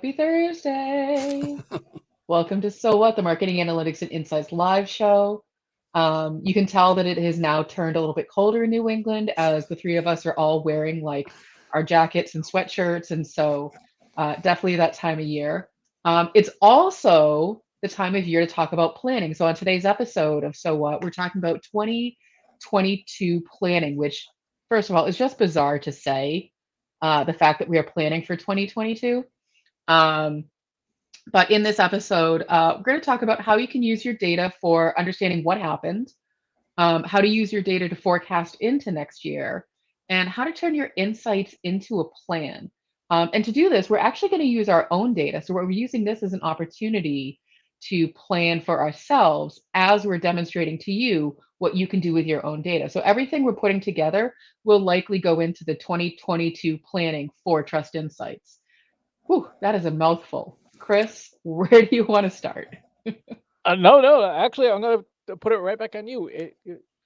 Happy Thursday. Welcome to So What, the Marketing Analytics and Insights live show. You can tell that it has now turned a little bit colder in New England as the three of us are all wearing like our jackets and sweatshirts. And so definitely that time of year. It's also the time of year to talk about planning. So on today's episode of So What, we're talking about 2022 planning, which first of all is just bizarre to say the fact that we are planning for 2022. Um, but in this episode, we're going to talk about how you can use your data for understanding what happened, how to use your data to forecast into next year, and how to turn your insights into a plan. And to do this, we're actually going to use our own data. So we're using this as an opportunity to plan for ourselves as we're demonstrating to you what you can do with your own data. So everything we're putting together will likely go into the 2022 planning for Trust Insights. Whew, that is a mouthful. Chris, where do you want to start? No. Actually, I'm going to put it right back on you.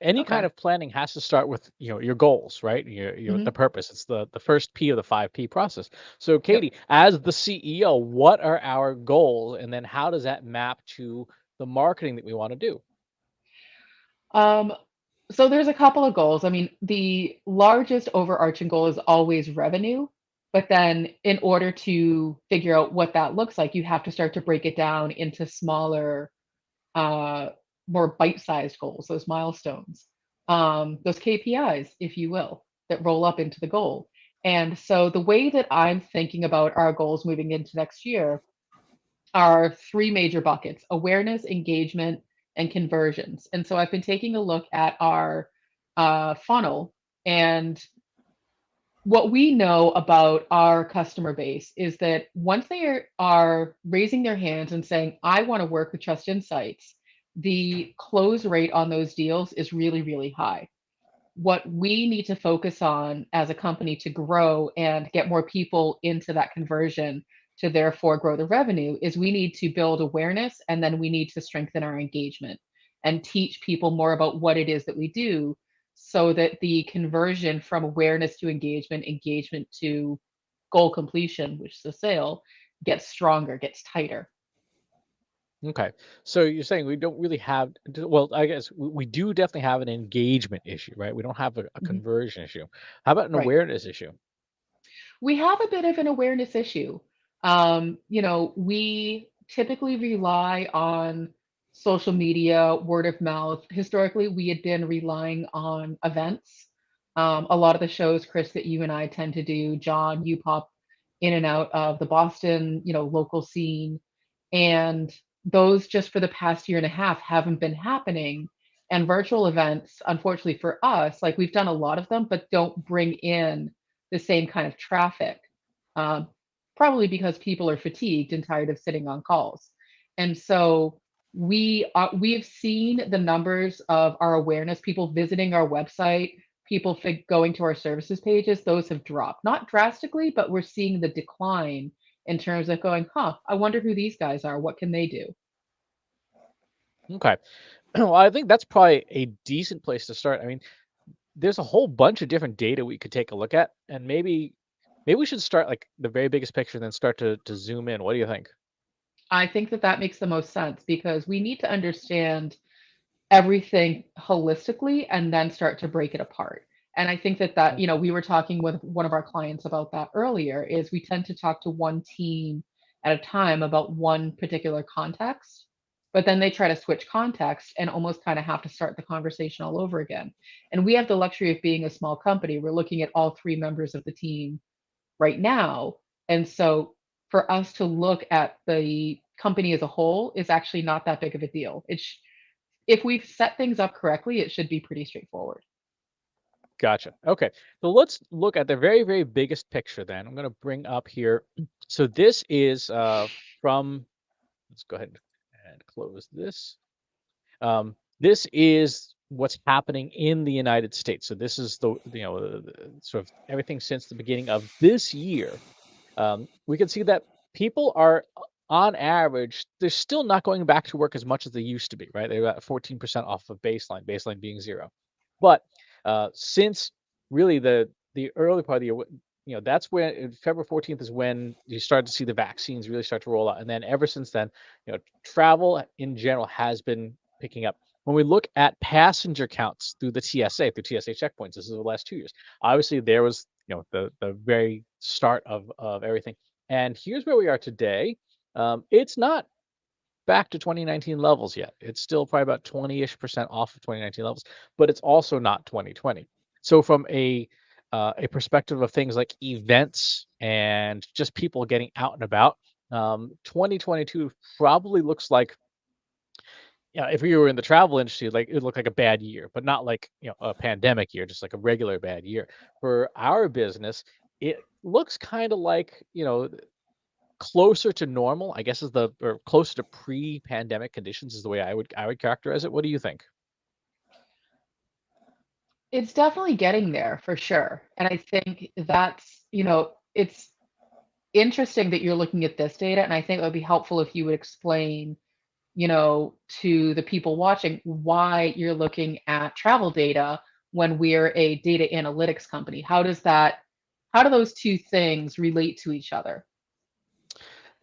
Any kind Okay. of planning has to start with your goals, right? Your Hmm. the purpose. It's the first P of the 5P process. So, Yep. Katie, as the CEO, what are our goals, and then how does that map to the marketing that we want to do? Um, so there's a couple of goals. I mean, the largest overarching goal is always revenue, but then in order to figure out what that looks like, you have to start to break it down into smaller, uh, more bite-sized goals, those milestones, those KPIs, if you will, that roll up into the goal. And so the way that I'm thinking about our goals moving into next year are three major buckets: awareness, engagement, and conversions. And so I've been taking a look at our funnel, and what we know about our customer base is that once they are raising their hands and saying, I want to work with Trust Insights, the close rate on those deals is really, really high. What we need to focus on as a company to grow and get more people into that conversion to therefore grow the revenue is we need to build awareness, and then we need to strengthen our engagement and teach people more about what it is that we do so that the conversion from awareness to engagement, engagement to goal completion, which is the sale, gets stronger, gets tighter. Okay. So you're saying we don't really have, well, I guess we do definitely have an engagement issue, right? We don't have a Mhm. conversion issue. How about an Right. awareness issue? We have a bit of an awareness issue. We typically rely on social media, word of mouth. Historically, we had been relying on events. A lot of the shows, Chris, that you and I tend to do, John, you pop in and out of the Boston, local scene. And those just for the past year and a half haven't been happening. And virtual events, unfortunately for us, like we've done a lot of them, but don't bring in the same kind of traffic, um, probably because people are fatigued and tired of sitting on calls. And so we have seen the numbers of our awareness, people visiting our website, people going to our services pages, those have dropped. Not drastically, but we're seeing the decline in terms of going, huh, I wonder who these guys are. What can they do? Okay. Well, I think that's probably a decent place to start. I mean, there's a whole bunch of different data we could take a look at, and maybe we should start like the very biggest picture, then start to zoom in. What do you think? I think that that makes the most sense because we need to understand everything holistically and then start to break it apart. And I think that we were talking with one of our clients about that earlier, is we tend to talk to one team at a time about one particular context, but then they try to switch context and almost kind of have to start the conversation all over again. And we have the luxury of being a small company. We're looking at all three members of the team right now. And so for us to look at the company as a whole is actually not that big of a deal. If we've set things up correctly, it should be pretty straightforward. Gotcha. Okay. So let's look at the very, very biggest picture then. I'm going to bring up here. So this is from, let's go ahead and close this. This is what's happening in the United States. So this is the sort of everything since the beginning of this year. We can see that people are, on average, they're still not going back to work as much as they used to be, right? They're about 14% off of baseline being zero. But since really the early part of the year, that's when February 14th is when you start to see the vaccines really start to roll out. And then ever since then, travel in general has been picking up. When we look at passenger counts through the TSA, through TSA checkpoints, this is the last 2 years. Obviously, there was, the very start of everything. And here's where we are today. It's not back to 2019 levels yet. It's still probably about 20-ish% off of 2019 levels, but it's also not 2020. So from a perspective of things like events and just people getting out and about, 2022 probably looks like, yeah, if we were in the travel industry, like it would look like a bad year, but not like a pandemic year, just like a regular bad year. For our business, it looks kind of like closer to normal, I guess, is the or closer to pre-pandemic conditions is the way I would characterize it. What do you think? It's definitely getting there for sure. And I think it's interesting that you're looking at this data. And I think it would be helpful if you would explain, to the people watching why you're looking at travel data when we're a data analytics company. How do those two things relate to each other?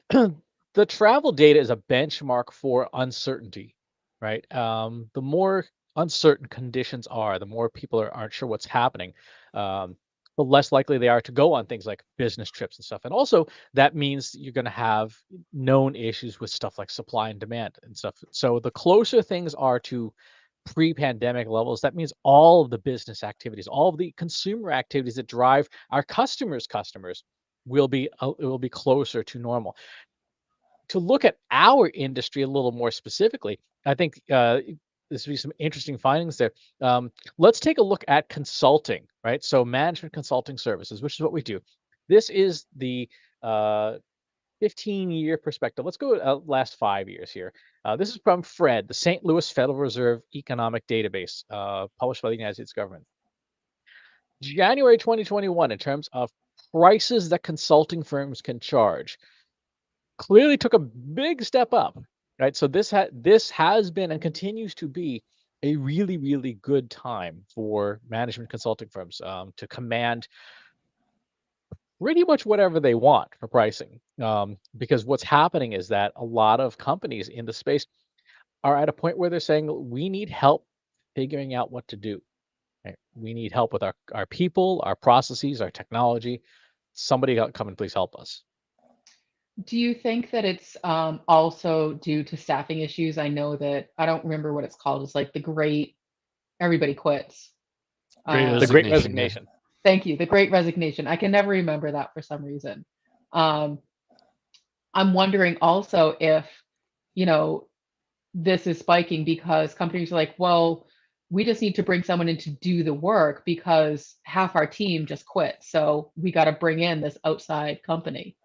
The travel data is a benchmark for uncertainty, right? The more uncertain conditions are, the more people aren't sure what's happening, um, the less likely they are to go on things like business trips and stuff. And also, that means you're going to have known issues with stuff like supply and demand and stuff. So the closer things are to pre-pandemic levels, that means all of the business activities, all of the consumer activities that drive our customers will be closer to normal. To look at our industry a little more specifically, I think this would be some interesting findings there. Let's take a look at consulting, right? So management consulting services, which is what we do. This is the 15-year perspective. Let's go last 5 years here. This is from FRED, the St. Louis Federal Reserve Economic Database, published by the United States government. January 2021, in terms of prices that consulting firms can charge, clearly took a big step up, right? So this has been and continues to be a really, really good time for management consulting firms to command pretty much whatever they want for pricing. Because what's happening is that a lot of companies in the space are at a point where they're saying, we need help figuring out what to do. Right? We need help with our people, our processes, our technology. Somebody come and please help us. Do you think that it's also due to staffing issues? I know that I don't remember what it's called. It's like the great everybody quits. Great The Um, Great resignation. Yeah. Resignation. Thank you. The Great Resignation. I can never remember that for some reason. Um, I'm wondering also if, you know, this is spiking because companies are like, well, we just need to bring someone in to do the work because half our team just quit. So we got to bring in this outside company.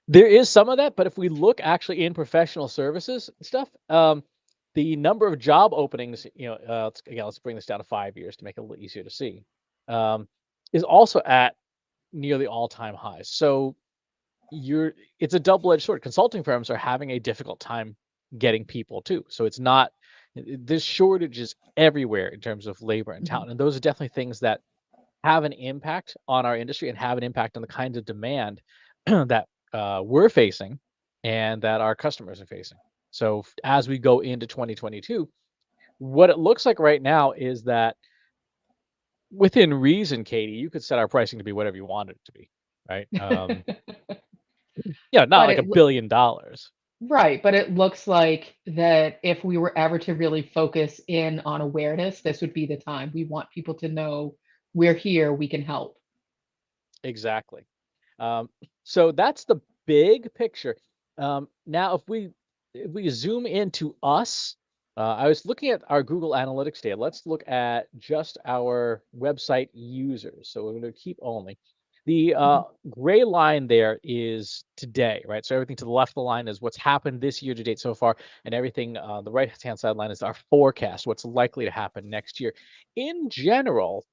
There is some of that, but if we look actually in professional services and stuff, the number of job openings, let's bring this down to 5 years to make it a little easier to see, um, is also at nearly all-time highs. So it's a double-edged sword. Consulting firms are having a difficult time getting people too. So it's not, there's shortages everywhere in terms of labor and Mhm. talent, and those are definitely things that have an impact on our industry and have an impact on the kinds of demand that we're facing and that our customers are facing. So as we go into 2022, what it looks like right now is that within reason, Katie, you could set our pricing to be whatever you want it to be, right? Yeah, not But like it $1 billion. right, but it looks like that if we were ever to really focus in on awareness, this would be the time. We want people to know we're here, we can help. Exactly. Um, so that's the big picture. Now, if we zoom into us, I was looking at our Google Analytics data. Let's look at just our website users. So we're going to keep only. The Mhm. gray line there is today, right? So everything to the left of the line is what's happened this year to date so far, and everything the right-hand side line is our forecast, what's likely to happen next year. In general,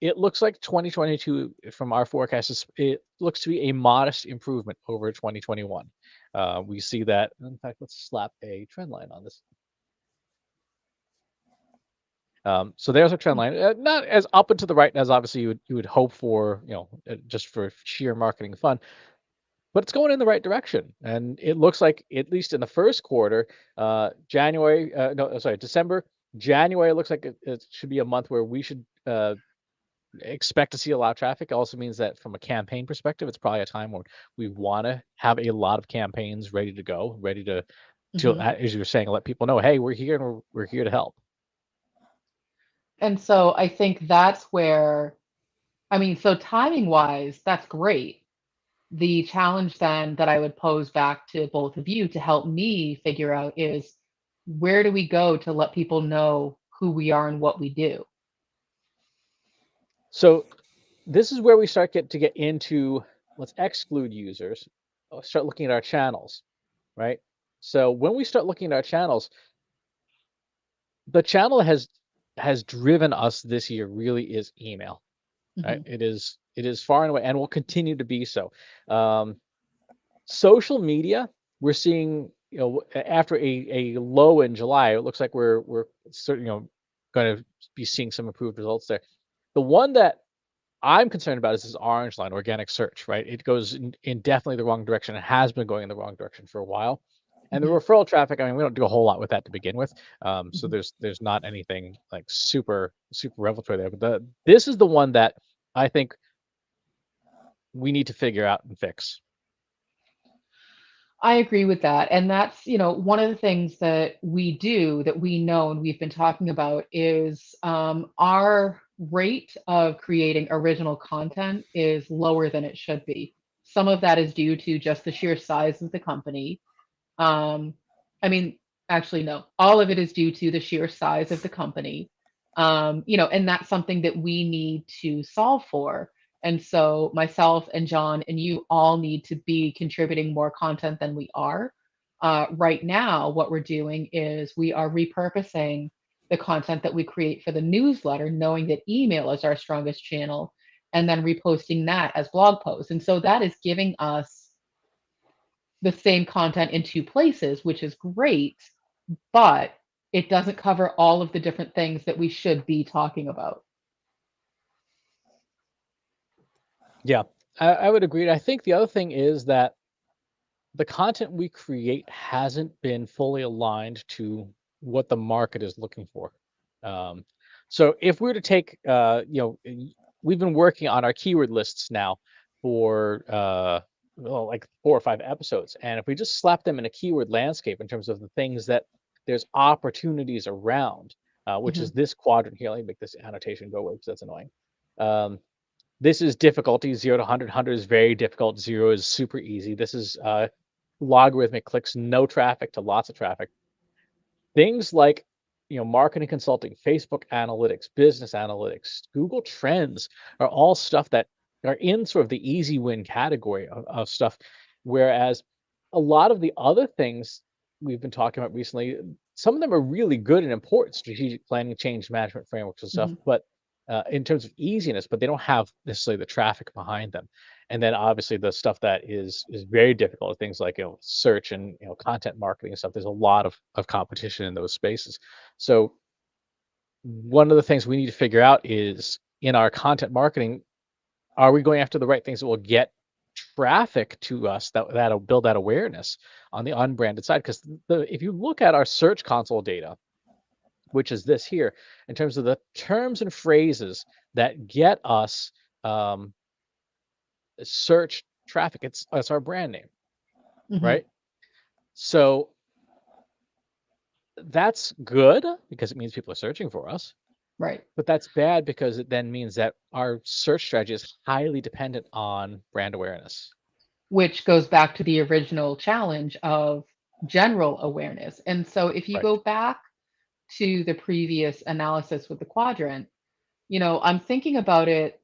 it looks like 2022 from our forecast it looks to be a modest improvement over 2021. We see that. In fact, let's slap a trend line on this. So there's a trend line, not as up and to the right as obviously you would hope for, just for sheer marketing fun, but it's going in the right direction. And it looks like, at least in the first quarter, January, no, sorry, December, January looks like it should be a month where we should expect to see a lot of traffic. It also means that from a campaign perspective, it's probably a time when we want to have a lot of campaigns ready to go, ready to, Mhm. as you were saying, let people know, hey, we're here and we're here to help. And so I think that's where, I mean, so timing wise, that's great. The challenge then that I would pose back to both of you to help me figure out is, where do we go to let people know who we are and what we do? So this is where we get into, let's exclude users, start looking at our channels, right? So when we start looking at our channels, the channel has driven us this year really is email, right? Mhm. It is far and away, and will continue to be so. Um, Social media, we're seeing, after a low in July, it looks like we're certainly, going to be seeing some improved results there. The one that I'm concerned about is this orange line, organic search, right? It goes in definitely the wrong direction. It has been going in the wrong direction for a while. And the Mhm. referral traffic, I mean, we don't do a whole lot with that to begin with. So Mhm. there's not anything like super revelatory there. But this is the one that I think we need to figure out and fix. I agree with that. And that's, one of the things that we do that we know and we've been talking about is our rate of creating original content is lower than it should be. Some of that is due to just the sheer size of the company. Um, I mean, actually, no, all of it is due to the sheer size of the company. And that's something that we need to solve for. And so myself and John and you all need to be contributing more content than we are. Right now, what we're doing is we are repurposing the content that we create for the newsletter, knowing that email is our strongest channel, and then reposting that as blog posts. And so that is giving us the same content in two places, which is great, but it doesn't cover all of the different things that we should be talking about. Yeah, I would agree. I think the other thing is that the content we create hasn't been fully aligned to what the market is looking for. Um, so if we were to take, we've been working on our keyword lists now for well, like 4 or 5 episodes, and if we just slap them in a keyword landscape in terms of the things that there's opportunities around, which is Mhm, this quadrant here. Let me make this annotation go away because that's annoying. Um, this is difficulty 0 to 100. 100 is very difficult. 0 is super easy. This is logarithmic clicks, no traffic to lots of traffic. Things like, marketing consulting, Facebook analytics, business analytics, Google Trends are all stuff that are in sort of the easy win category of stuff. Whereas a lot of the other things we've been talking about recently, some of them are really good and important strategic planning, change management frameworks and stuff, mhm. but in terms of easiness, but they don't have necessarily the traffic behind them. And then obviously the stuff that is very difficult, things like, search and, content marketing and stuff. There's a lot of competition in those spaces. So one of the things we need to figure out is, in our content marketing, are we going after the right things that will get traffic to us, that'll build that awareness on the unbranded side? Because if you look at our search console data, which is this here, in terms of the terms and phrases that get us um, search traffic, it's our brand name, Mhm. right? So that's good because it means people are searching for us, Right. but that's bad because it then means that our search strategy is highly dependent on brand awareness. Which goes back to the original challenge of general awareness. And so if you Right. go back to the previous analysis with the quadrant, I'm thinking about it.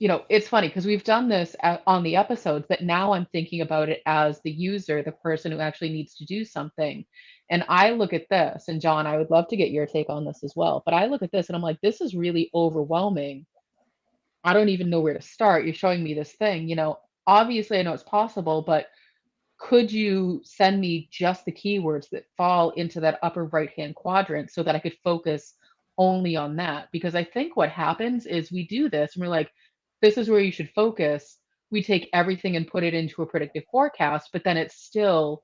It's funny because we've done this on the episodes, but now I'm thinking about it as the user, the person who actually needs to do something. And I look at this, and John, I would love to get your take on this as well. But I look at this and I'm like, this is really overwhelming. I don't even know where to start. You're showing me this thing, obviously I know it's possible, but could you send me just the keywords that fall into that upper right hand quadrant so that I could focus only on that. Because I think what happens is we do this and we're like, this is where you should focus. We take everything and put it into a predictive forecast, but then it's still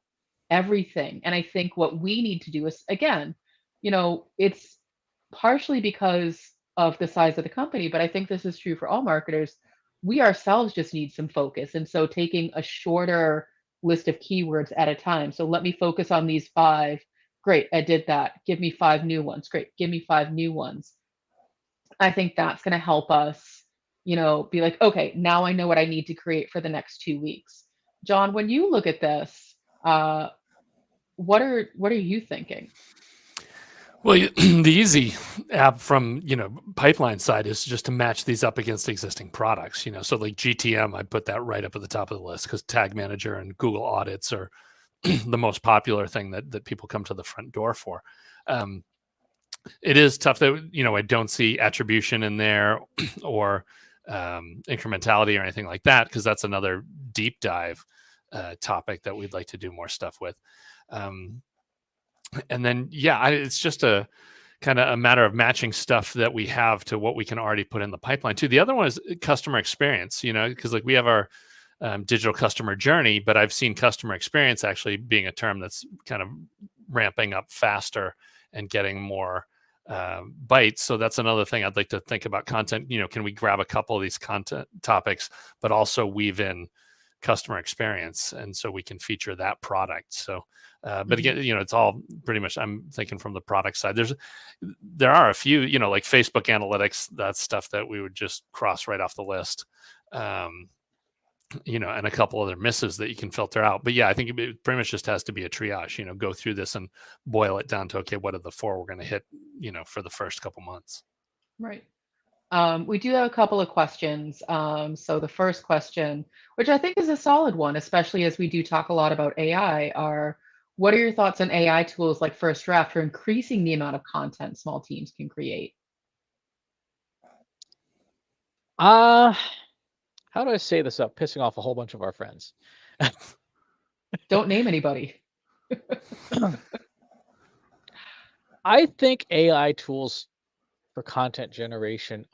everything. And I think what we need to do is, again, it's partially because of the size of the company, but I think this is true for all marketers. We ourselves just need some focus. And so taking a shorter list of keywords at a time. So let me focus on these five. Great, I did that. Give me five new ones. Great, give me five new ones. I think that's going to help us, be like, okay, now I know what I need to create for the next 2 weeks. John, when you look at this, uh, what are you thinking? Well, the easy app from pipeline side is just to match these up against existing products. So like GTM, I put that right up at the top of the list because Tag Manager and Google Audits are the most popular thing that people come to the front door for. Um, it is tough that I don't see attribution in there or incrementality or anything like that, because that's another deep dive topic that we'd like to do more stuff with. And then it's just a kind of a matter of matching stuff that we have to what we can already put in the pipeline too. The other one is customer experience, because like we have our digital customer journey, but I've seen customer experience actually being a term that's kind of ramping up faster and getting more bites. So that's another thing I'd like to think about content. Can we grab a couple of these content topics, but also weave in customer experience, and so we can feature that product. So but Mhm. again, it's all pretty much, I'm thinking from the product side. There are a few, like Facebook analytics, that's stuff that we would just cross right off the list. And a couple other misses that you can filter out. But yeah, I think it pretty much just has to be a triage, go through this and boil it down to, okay, what are the four we're going to hit, for the first couple months. Right. We do have a couple of questions. So the first question, which I think is a solid one, especially as we do talk a lot about AI, are what are your thoughts on AI tools like First Draft for increasing the amount of content small teams can create? Uh, how do I say this without pissing off a whole bunch of our friends? Don't name anybody. I think AI tools for content generation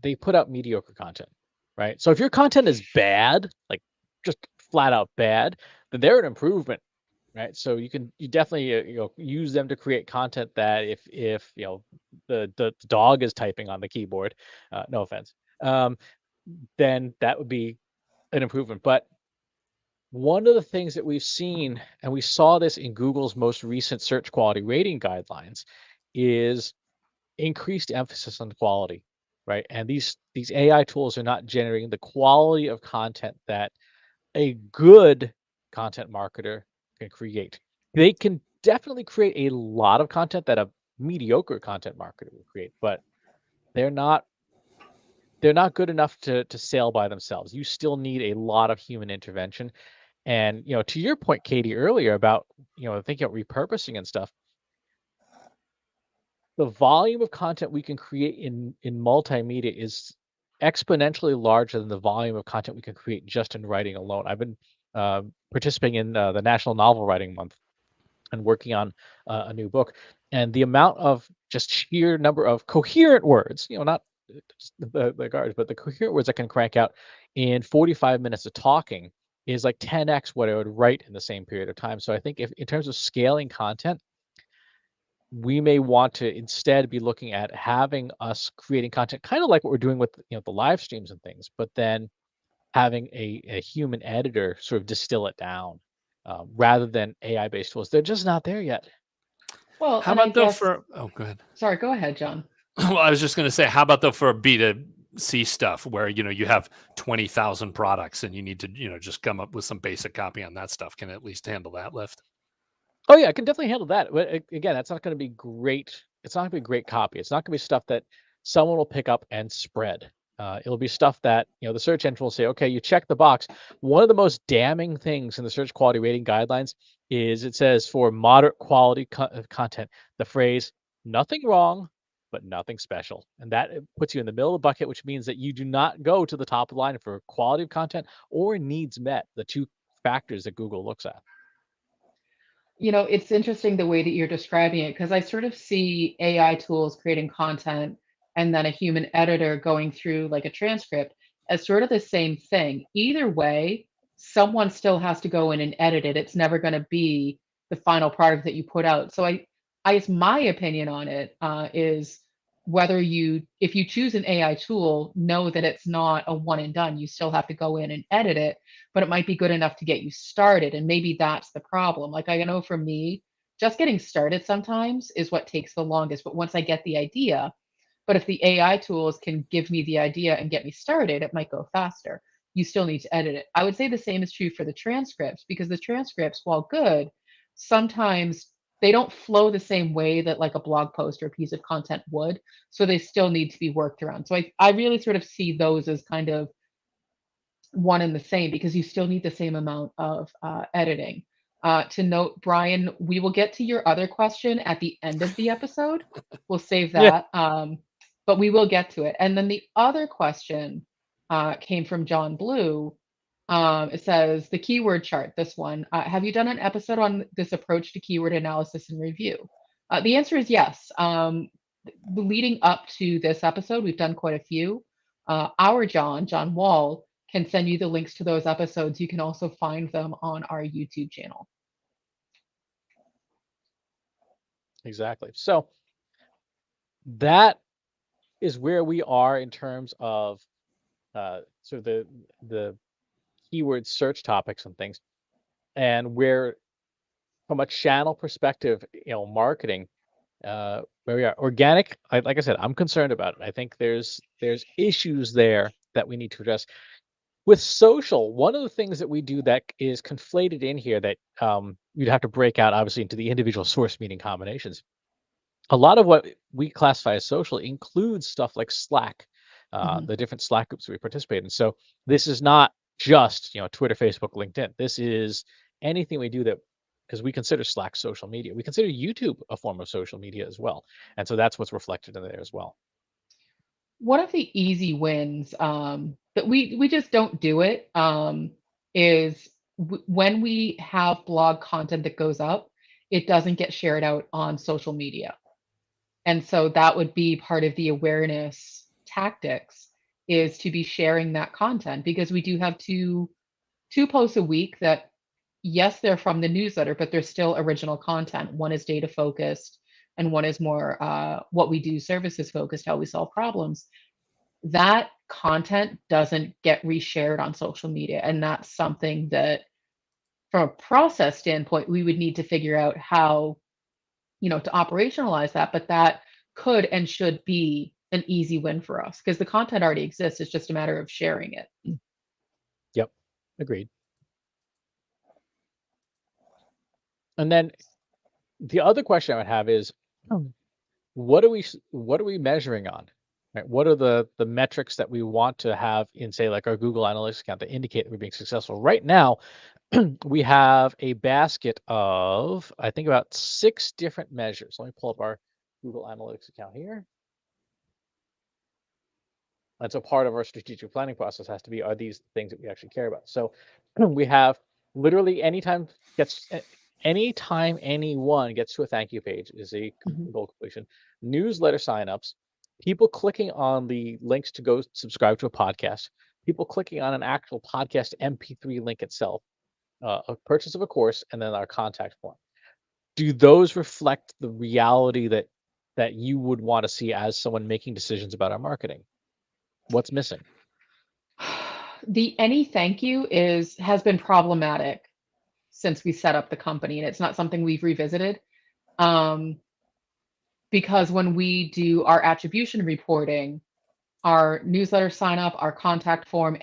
they put out mediocre content, right? So if your content is bad, like just flat out bad, then they're an improvement, right? So you definitely use them to create content that if the dog is typing on the keyboard, no offense, um, then that would be an improvement. But one of the things that we've seen, and we saw this in Google's most recent search quality rating guidelines, is increased emphasis on quality, right? And these AI tools are not generating the quality of content that a good content marketer can create. They can definitely create a lot of content that a mediocre content marketer would create, but they're not they're not good enough to sail by themselves. You still need a lot of human intervention. And to your point, Katie, earlier about thinking of repurposing and stuff, the volume of content we can create in multimedia is exponentially larger than the volume of content we can create just in writing alone. I've been participating in the National Novel Writing Month and working on a new book, and the amount of just sheer number of coherent words, not just the garbage, but the coherent words I can crank out in 45 minutes of talking is like 10x what I would write in the same period of time. So I think if in terms of scaling content, we may want to instead be looking at having us creating content kind of like what we're doing with the live streams and things, but then having a human editor sort of distill it down, rather than AI based tools. They're just not there yet. Well, How and I about though guess, for, oh, go ahead. sorry, go ahead, John. Well, I was just going to say, how about though for B2C stuff where, you have 20,000 products and you need to, just come up with some basic copy on that stuff. Can it at least handle that lift? Oh yeah, I can definitely handle that. But again, that's not going to be great. It's not going to be great copy. It's not going to be stuff that someone will pick up and spread. It'll be stuff that the search engine will say, okay, you check the box. One of the most damning things in the search quality rating guidelines is it says for moderate quality content, the phrase "nothing wrong, but nothing special," and that puts you in the middle of the bucket, which means that you do not go to the top of the line for quality of content or needs met, the two factors that Google looks at. It's interesting the way that you're describing it because I sort of see AI tools creating content and then a human editor going through like a transcript as sort of the same thing. Either way, someone still has to go in and edit it. It's never going to be the final product that you put out. So I guess my opinion on it is if you choose an AI tool, know that it's not a one and done. You still have to go in and edit it, but it might be good enough to get you started. And maybe that's the problem. Like I know for me, just getting started sometimes is what takes the longest. But once I get the idea, but if the AI tools can give me the idea and get me started, it might go faster. You still need to edit it. I would say the same is true for the transcripts because the transcripts, while good, sometimes they don't flow the same way that like a blog post or a piece of content would. So they still need to be worked around. So I really sort of see those as kind of one and the same because you still need the same amount of editing. To note, Brian, we will get to your other question at the end of the episode. We'll save Yeah. that, but we will get to it. And then the other question came from John Blue. It says the keyword chart. This one. Have you done an episode on this approach to keyword analysis and review? The answer is yes. Leading up to this episode, we've done quite a few. Our John Wall, can send you the links to those episodes. You can also find them on our YouTube channel. Exactly. So that is where we are in terms of sort of the keyword search topics and things, and where from a channel perspective, marketing, where we are organic. Like I said, I'm concerned about it. I think there's issues there that we need to address. With social, one of the things that we do that is conflated in here that you'd have to break out obviously into the individual source meeting combinations. A lot of what we classify as social includes stuff like Slack, Mhm. the different Slack groups we participate in. So this is not just Twitter, Facebook, LinkedIn. This is anything we do that, because we consider Slack social media. We consider YouTube a form of social media as well, and so that's what's reflected in there as well. One of the easy wins that we just don't do it is when we have blog content that goes up, it doesn't get shared out on social media. And so that would be part of the awareness tactics is to be sharing that content because we do have two posts a week that yes, they're from the newsletter, but they're still original content. One is data focused and one is more what we do services focused, how we solve problems. That content doesn't get reshared on social media. And that's something that from a process standpoint, we would need to figure out how, to operationalize that, but that could and should be an easy win for us because the content already exists. It's just a matter of sharing it. Yep, agreed. And then the other question I would have is, what are we measuring on? Right? What are the metrics that we want to have in, say, like our Google Analytics account that indicate that we're being successful? Right now, we have a basket of, I think, about 6 different measures. Let me pull up our Google Analytics account here. And so part of our strategic planning process has to be, are these things that we actually care about? So we have literally anytime anyone gets to a thank you page is a Mhm. goal completion. Newsletter signups, people clicking on the links to go subscribe to a podcast, people clicking on an actual podcast MP3 link itself, a purchase of a course, and then our contact form. Do those reflect the reality that you would want to see as someone making decisions about our marketing? What's missing? The any thank you has been problematic since we set up the company, and it's not something we've revisited. Um, because when we do our attribution reporting, our newsletter sign up, our contact form,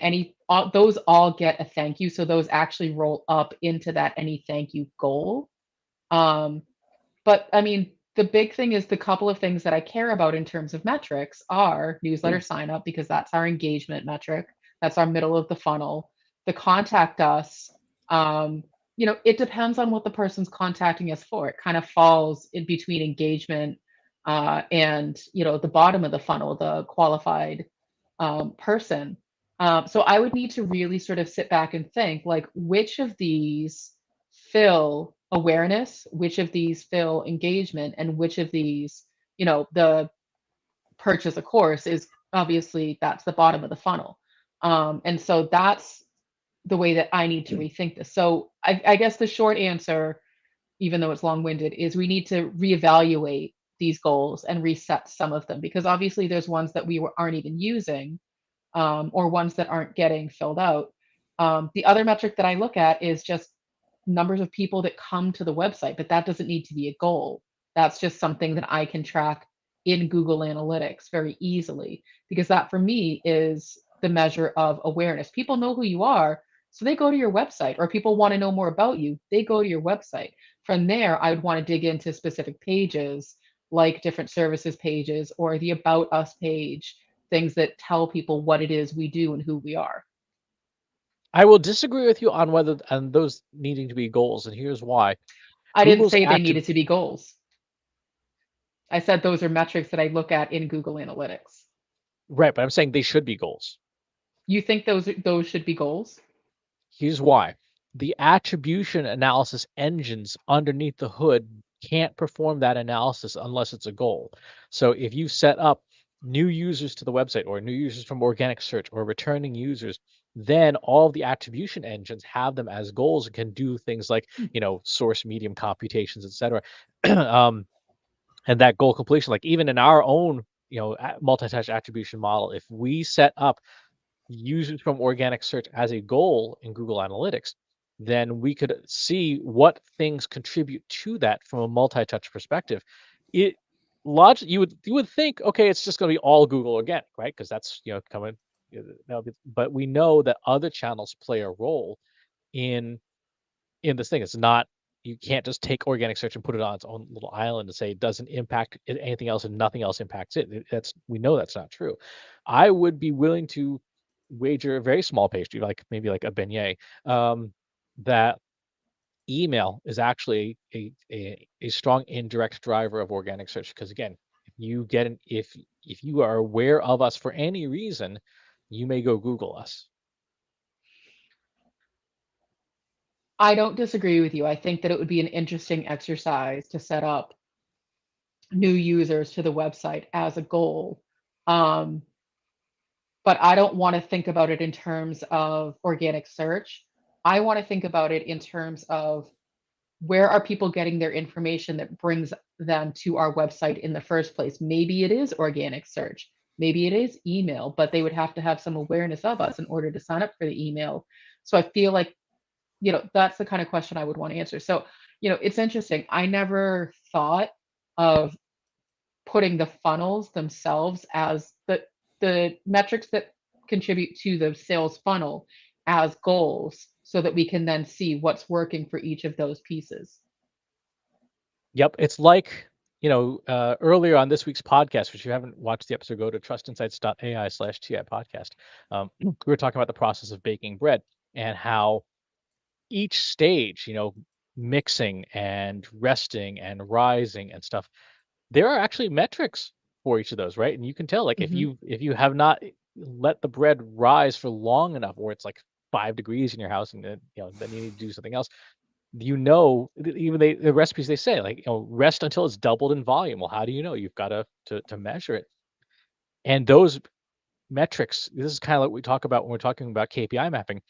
those all get a thank you. So those actually roll up into that any thank you goal. Um, but I mean, the big thing is the couple of things that I care about in terms of metrics are newsletter sign up because that's our engagement metric. That's our middle of the funnel. The contact us, um, it depends on what the person's contacting us for. It kind of falls in between engagement and the bottom of the funnel, the qualified person. So I would need to really sort of sit back and think like which of these fill awareness, which of these fill engagement, and which of these, the purchase a course is obviously that's the bottom of the funnel. And so that's the way that I need to rethink this. So I guess the short answer, even though it's long-winded, is we need to reevaluate these goals and reset some of them because obviously there's ones that aren't even using, or ones that aren't getting filled out. The other metric that I look at is just numbers of people that come to the website, but that doesn't need to be a goal. That's just something that I can track in Google Analytics very easily because that for me is the measure of awareness. People know who you are, so they go to your website, or people want to know more about you, they go to your website. From there, I would want to dig into specific pages like different services pages or the About Us page, things that tell people what it is we do and who we are. I will disagree with you on whether on those needing to be goals, and here's why. I didn't Google's say they active needed to be goals. I said those are metrics that I look at in Google Analytics. right, but I'm saying they should be goals. You think those should be goals? Here's why. The attribution analysis engines underneath the hood can't perform that analysis unless it's a goal. So if you set up new users to the website or new users from organic search or returning users, then all of the attribution engines have them as goals and can do things like, source medium computations, etc. um, and that goal completion, like even in our own, multi-touch attribution model, if we set up users from organic search as a goal in Google Analytics, then we could see what things contribute to that from a multi-touch perspective. It logic you would think, okay, it's just going to be all Google organic, right? Because that's coming. But we know that other channels play a role in this thing. It's not you can't just take organic search and put it on its own little island and say it doesn't impact anything else and nothing else impacts it. That's we know that's not true. I would be willing to wager a very small pastry, like maybe like a beignet, that email is actually a strong indirect driver of organic search. Because again, if you are aware of us for any reason, you may go Google us. I don't disagree with you. I think that it would be an interesting exercise to set up new users to the website as a goal. Um, but I don't want to think about it in terms of organic search. I want to think about it in terms of where are people getting their information that brings them to our website in the first place? Maybe it is organic search. Maybe it is email, but they would have to have some awareness of us in order to sign up for the email. So I feel like, that's the kind of question I would want to answer. So, it's interesting. I never thought of putting the funnels themselves as the metrics that contribute to the sales funnel as goals so that we can then see what's working for each of those pieces. Yep, it's like, earlier on this week's podcast, which if you haven't watched the episode, go to trustinsights.ai/TI podcast. We were talking about the process of baking bread and how each stage, mixing and resting and rising and stuff, there are actually metrics for each of those, right? And you can tell, like, Mhm. if you have not let the bread rise for long enough, or it's like 5 degrees in your house, and then then you need to do something else. Even the recipes, they say, like, rest until it's doubled in volume. Well, how do you know? You've got to measure it. And those metrics, this is kind of like we talk about when we're talking about KPI mapping.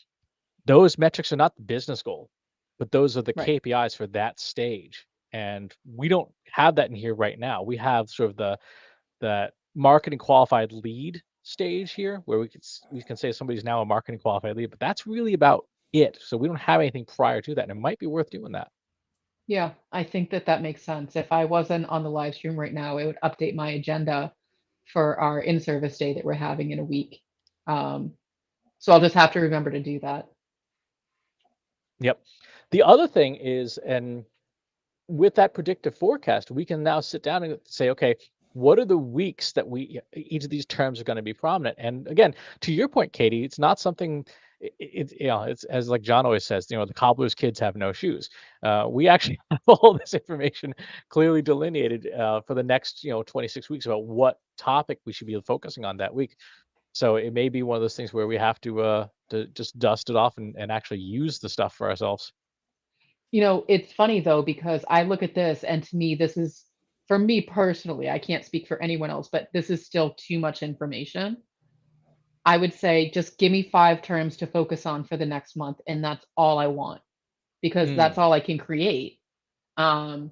Those metrics are not the business goal, but those are the Right. KPIs for that stage. And we don't have that in here right now. We have sort of the marketing qualified lead stage here, where we can say somebody's now a marketing qualified lead, but that's really about it. So we don't have anything prior to that, and it might be worth doing that. Yeah, I think that that makes sense. If I wasn't on the live stream right now, it would update my agenda for our in-service day that we're having in a week. Um, so I'll just have to remember to do that. Yep. The other thing is, and with that predictive forecast, we can now sit down and say, okay, what are the weeks that each of these terms are going to be prominent? And again, to your point, Katie, it's not something. It's as like John always says, the cobbler's kids have no shoes. We actually have all this information clearly delineated for the next 26 weeks about what topic we should be focusing on that week. So it may be one of those things where we have to just dust it off and actually use the stuff for ourselves. It's funny though, because I look at this and to me, this is, for me personally, I can't speak for anyone else, but this is still too much information. I would say just give me 5 terms to focus on for the next month, and that's all I want because Hmm. that's all I can create. Um,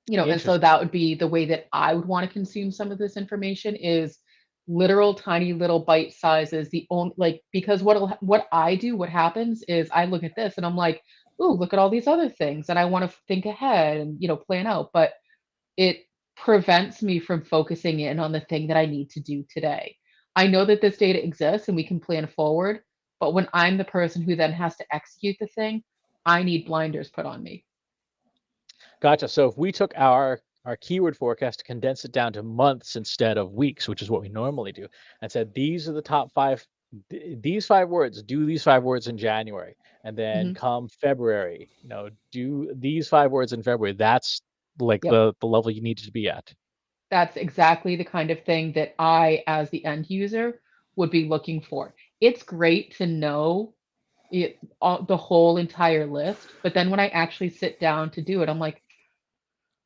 and so Interesting. that would be the way that I would want to consume some of this information is literal tiny little bite sizes. The only like because what I do, what happens is I look at this and I'm like, ooh, look at all these other things, and I want to think ahead and plan out, but it prevents me from focusing in on the thing that I need to do today. I know that this data exists and we can plan forward, but when I'm the person who then has to execute the thing, I need blinders put on me. Gotcha. So if we took our keyword forecast to condense it down to months instead of weeks, which is what we normally do, and said these are the top five, these 5 words, do these 5 words in January, and then Mhm. come February, do these 5 words in February. That's like Yep. the level you need to be at. That's exactly the kind of thing that I, as the end user, would be looking for. It's great to know the whole entire list, but then when I actually sit down to do it, I'm like,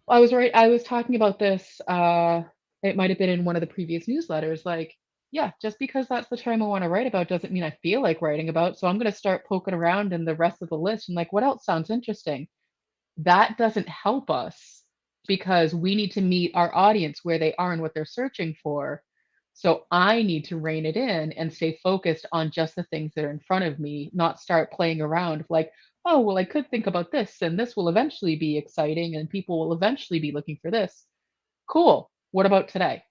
I was right. I was talking about this. It might have been in one of the previous newsletters. Like, yeah, just because that's the term I want to write about doesn't mean I feel like writing about. So I'm going to start poking around in the rest of the list and like, what else sounds interesting? That doesn't help us because we need to meet our audience where they are and what they're searching for. So I need to rein it in and stay focused on just the things that are in front of me, not start playing around with like, oh, well, I could think about this and this will eventually be exciting and people will eventually be looking for this. Cool. What about today?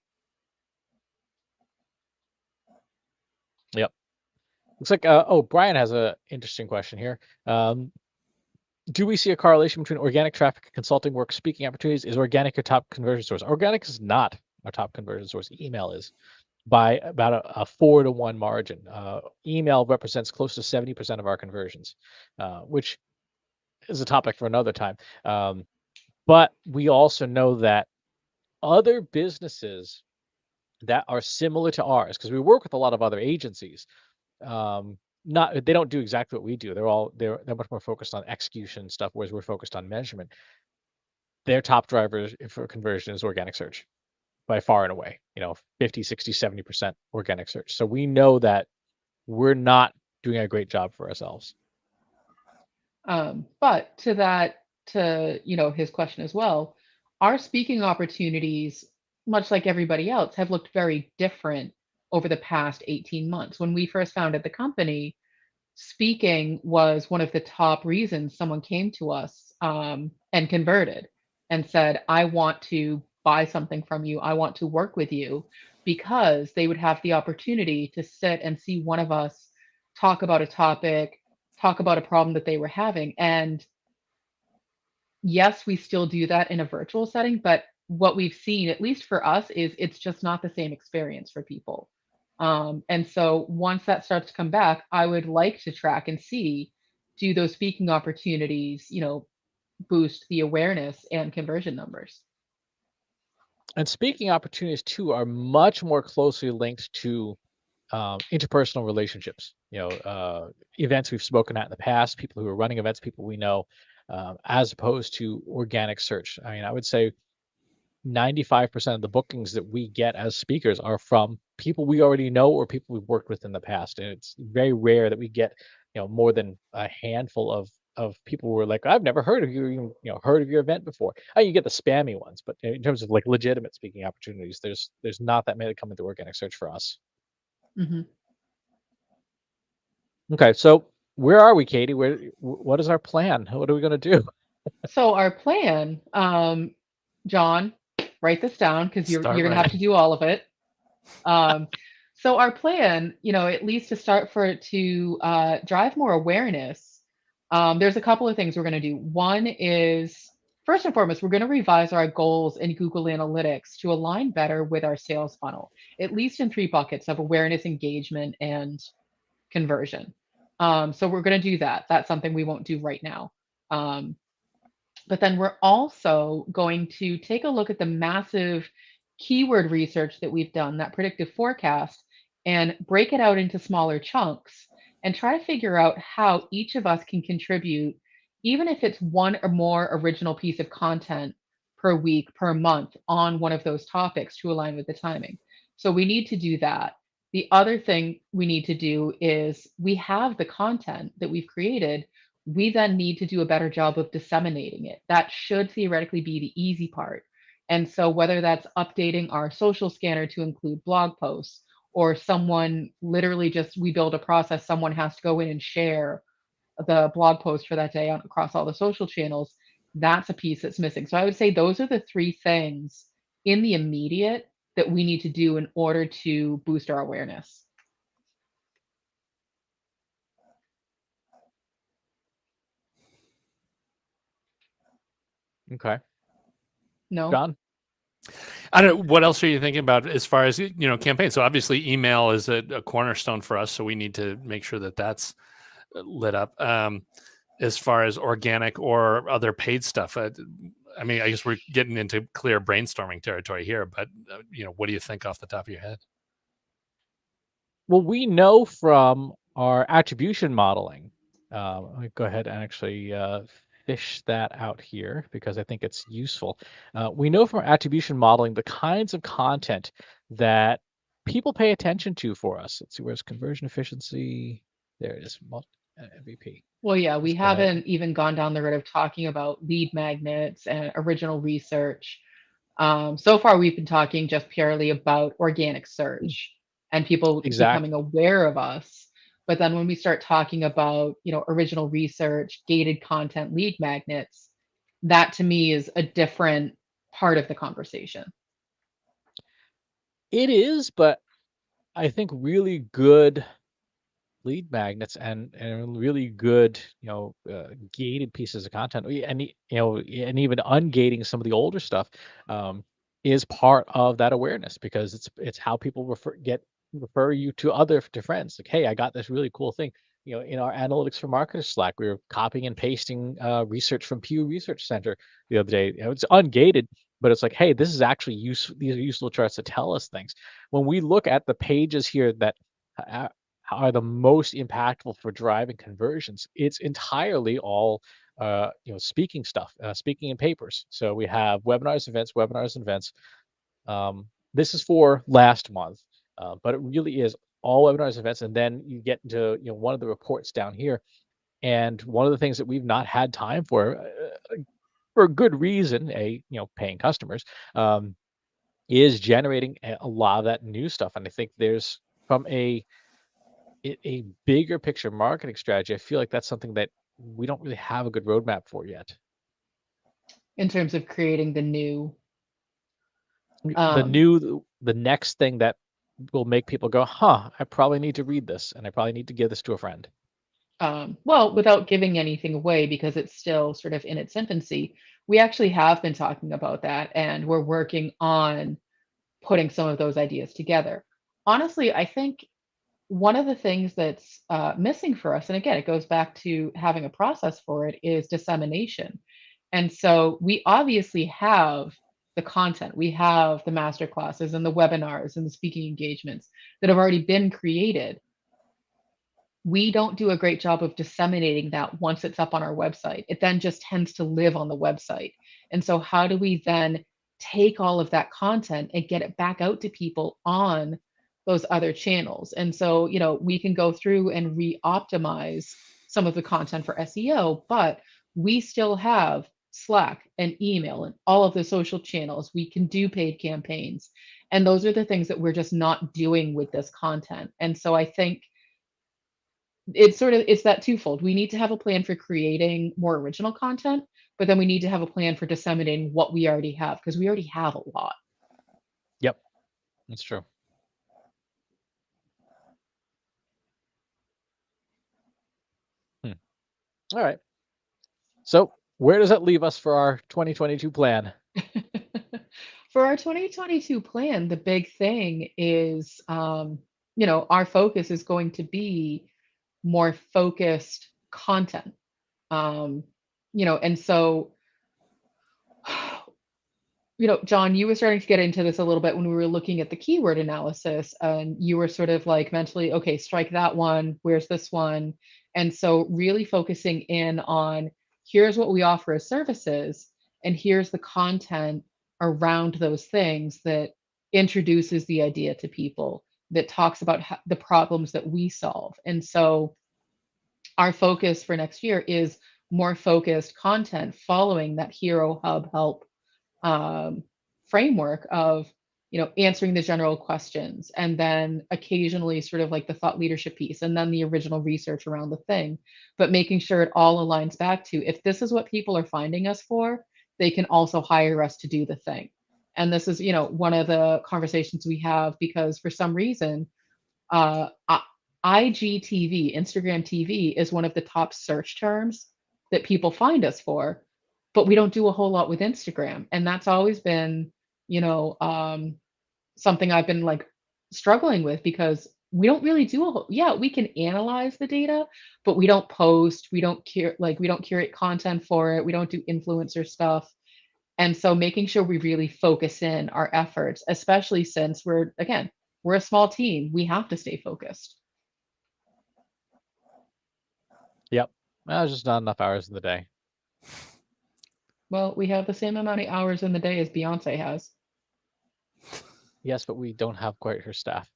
Yep. Looks like Brian has a interesting question here. Um, do we see a correlation between organic traffic and consulting work speaking opportunities? Is organic your top conversion source? Organic is not our top conversion source. Email is by about a 4-to-1 margin. Email represents close to 70% of our conversions, which is a topic for another time. But we also know that other businesses that are similar to ours, because we work with a lot of other agencies, not they don't do exactly what we do. They're much more focused on execution stuff, whereas we're focused on measurement. Their top drivers for conversion is organic search by far and away, 50, 60, 70% organic search. So we know that we're not doing a great job for ourselves. But to that, to his question as well, our speaking opportunities, much like everybody else, have looked very different over the past 18 months. When we first founded the company, speaking was one of the top reasons someone came to us and converted and said, I want to buy something from you. I want to work with you because they would have the opportunity to sit and see one of us talk about a topic, talk about a problem that they were having. And yes, we still do that in a virtual setting, but what we've seen, at least for us, is it's just not the same experience for people. And so once that starts to come back, I would like to track and see, do those speaking opportunities, boost the awareness and conversion numbers? And speaking opportunities too are much more closely linked to interpersonal relationships. Events we've spoken at in the past, people who are running events, people we know, as opposed to organic search. I mean, I would say 95% of the bookings that we get as speakers are from people we already know or people we've worked with in the past. And it's very rare that we get, more than a handful of people who are like, I've never heard of you, even, heard of your event before. You get the spammy ones, but in terms of like legitimate speaking opportunities, there's not that many that come into organic search for us. Mhm. Okay, so where are we, Katie? What is our plan? What are we gonna do? So our plan, John, write this down because Start you're gonna have to writing. do all of it. Um, so our plan, at least to start for it to drive more awareness, there's a couple of things we're going to do. One is, first and foremost, we're going to revise our goals in Google Analytics to align better with our sales funnel, at least in 3 buckets of awareness, engagement, and conversion. So we're going to do that. That's something we won't do right now. Um, but then we're also going to take a look at the massive keyword research that we've done, that predictive forecast, and break it out into smaller chunks and try to figure out how each of us can contribute even if it's one or more original piece of content per week, per month on one of those topics to align with the timing. So we need to do that. The other thing we need to do is we have the content that we've created. We then need to do a better job of disseminating it. That should theoretically be the easy part. And so, whether that's updating our social scanner to include blog posts, or someone literally just we build a process, someone has to go in and share the blog post for that day on across all the social channels, that's a piece that's missing. So I would say those are the three things in the immediate that we need to do in order to boost our awareness. Okay. No? John? I don't know. What else are you thinking about as far as, campaigns? So obviously email is a cornerstone for us. So we need to make sure that that's lit up. As far as organic or other paid stuff, I mean, I guess we're getting into clear brainstorming territory here, but what do you think off the top of your head? Well, we know from our attribution modeling. Let me go ahead and actually fish that out here because I think it's useful. We know from our attribution modeling the kinds of content that people pay attention to for us. Let's see, where's conversion efficiency? There it is, MVP. Well, yeah, we Let's go ahead. haven't even gone down the road of talking about lead magnets and original research. So far, we've been talking just purely about organic search and people becoming Exactly. aware of us. But then when we start talking about, original research, gated content, lead magnets, that to me is a different part of the conversation. It is, but I think really good lead magnets and really good, gated pieces of content, and even ungating some of the older stuff, um, is part of that awareness because it's how people refer you to friends. Like, hey, I got this really cool thing. In our analytics for marketers Slack, we were copying and pasting research from Pew Research Center the other day. It's ungated, but it's like, hey, this is actually useful. These are useful charts to tell us things. When we look at the pages here that are the most impactful for driving conversions, it's entirely all speaking stuff, speaking in papers. So we have webinars and events. This is for last month, but it really is all webinars and events. And then you get into one of the reports down here, and one of the things that we've not had time for a good reason, paying customers, is generating a lot of that new stuff. And I think there's from a bigger picture marketing strategy, I feel like that's something that we don't really have a good roadmap for yet. In terms of creating the new. The Um, new, the next thing that will make people go, huh, I probably need to read this and I probably need to give this to a friend. well, without giving anything away because it's still sort of in its infancy, we actually have been talking about that and we're working on putting some of those ideas together. Honestly, I think one of the things that's missing for us, and again, it goes back to having a process for it, is dissemination. And so we obviously have the content, we have the master classes and the webinars and the speaking engagements that have already been created. We don't do a great job of disseminating that once it's up on our website. It then just tends to live on the website. And so, how do we then take all of that content and get it back out to people on those other channels? And so, we can go through and re optimize some of the content for SEO, but we still have Slack and email and all of the social channels. We can do paid campaigns. And those are the things that we're just not doing with this content. And so, I think it's that twofold. We need to have a plan for creating more original content, but then we need to have a plan for disseminating what we already have because we already have a lot. Yep, that's true. Hmm. All right. So where does that leave us for our 2022 plan? For our 2022 plan, the big thing is, our focus is going to be more focused content. Um, and so John, you were starting to get into this a little bit when we were looking at the keyword analysis, and you were sort of like mentally, okay, strike that one. Where's this one? And so, really focusing in on here's what we offer as services, and here's the content around those things that introduces the idea to people, that talks about the problems that we solve. And so our focus for next year is more focused content following that Hero Hub Help um, framework of, answering the general questions, and then occasionally sort of like the thought leadership piece, and then the original research around the thing, but making sure it all aligns back to, if this is what people are finding us for, they can also hire us to do the thing. And this is, one of the conversations we have, because for some reason, uh, IGTV, Instagram TV, is one of the top search terms that people find us for, but we don't do a whole lot with Instagram. And that's always been, something I've been like struggling with, because we don't really do yeah, we can analyze the data, but we don't post, we don't we don't curate content for it, we don't do influencer stuff. And so making sure we really focus in our efforts, especially since we're a small team, we have to stay focused. Yep. Well, there's just not enough hours in the day. Well, we have the same amount of hours in the day as Beyonce has. Yes, but we don't have quite her staff.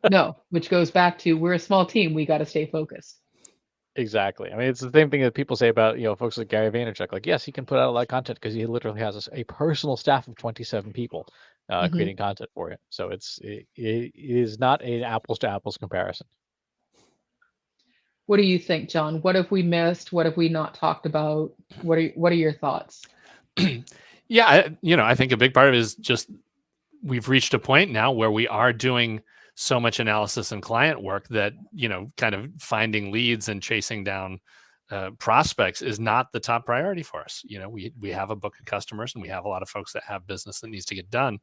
No, which goes back to, we're a small team, we got to stay focused. Exactly. I mean, it's the same thing that people say about, folks like Gary Vaynerchuk. Like, yes, he can put out a lot of content because he literally has a personal staff of 27 people creating content for him. So it is not an apples to apples comparison. What do you think, John? What have we missed? What have we not talked about? What are your thoughts? Yeah, I think a big part of it is just, we've reached a point now where we are doing so much analysis and client work that, kind of finding leads and chasing down prospects is not the top priority for us. We have a book of customers, and we have a lot of folks that have business that needs to get done.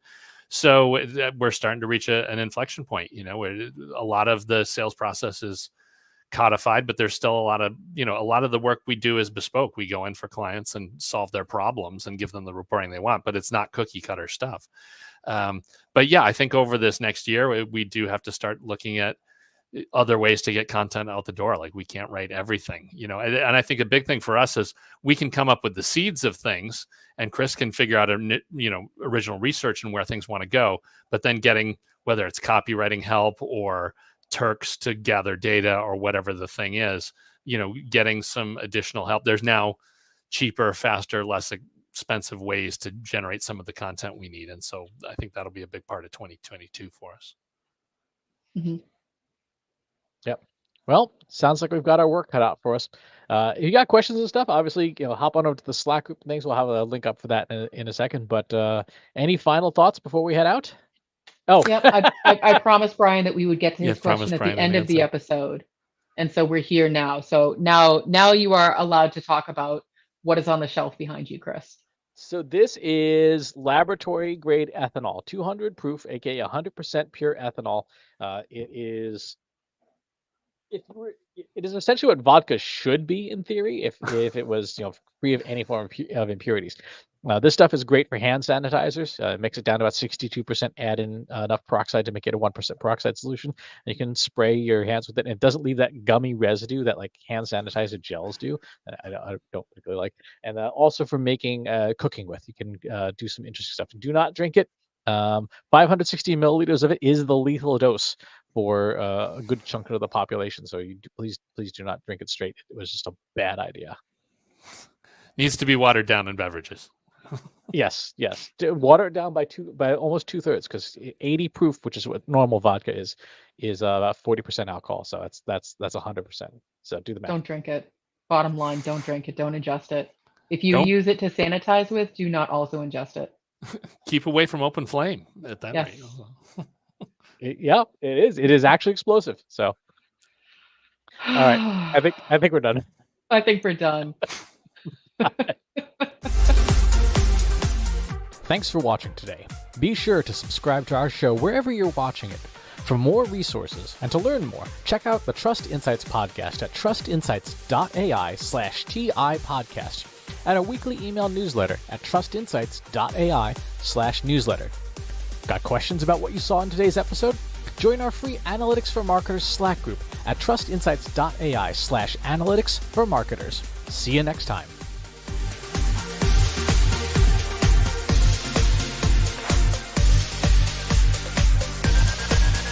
So we're starting to reach an inflection point, where a lot of the sales process is codified, but there's still a lot of the work we do is bespoke. We go in for clients and solve their problems and give them the reporting they want, but it's not cookie cutter stuff. But yeah, I think over this next year, we do have to start looking at other ways to get content out the door. Like, we can't write everything, and I think a big thing for us is we can come up with the seeds of things, and Chris can figure out original research and where things want to go, but then getting, whether it's copywriting help or Turks to gather data or whatever the thing is, getting some additional help. There's now cheaper, faster, less expensive ways to generate some of the content we need. And so I think that'll be a big part of 2022 for us. Mm-hmm. Yep. Well, sounds like we've got our work cut out for us. If you got questions and stuff, obviously, hop on over to the Slack group and things. We'll have a link up for that in a second. But any final thoughts before we head out? Oh, yep. I promised Brian that we would get to his question at the end of the episode. And so we're here now. So now you are allowed to talk about what is on the shelf behind you, Chris. So this is laboratory grade ethanol, 200 proof, aka 100% pure ethanol. It is essentially what vodka should be in theory, if it was free of any form of impurities. This stuff is great for hand sanitizers. Mix it down to about 62%. Add in enough peroxide to make it a 1% peroxide solution. And you can spray your hands with it, and it doesn't leave that gummy residue that like hand sanitizer gels do. I don't particularly like. And also for making cooking with, you can do some interesting stuff. Do not drink it. 560 milliliters of it is the lethal dose for a good chunk of the population. So please do not drink it straight. It was just a bad idea. Needs to be watered down in beverages. Yes. Water it down by almost 2/3, because 80 proof, which is what normal vodka is about 40% alcohol. So that's 100%. So do the math. Don't drink it. Bottom line, don't drink it. Don't ingest it. If you use it to sanitize with, do not also ingest it. Keep away from open flame at that rate. It is. It is actually explosive. So, all right. I think we're done. I think we're done. Thanks for watching today. Be sure to subscribe to our show wherever you're watching it. For more resources and to learn more, check out the Trust Insights podcast at trustinsights.ai/TI podcast and a weekly email newsletter at trustinsights.ai/newsletter. Got questions about what you saw in today's episode? Join our free Analytics for Marketers Slack group at trustinsights.ai/analytics for marketers. See you next time.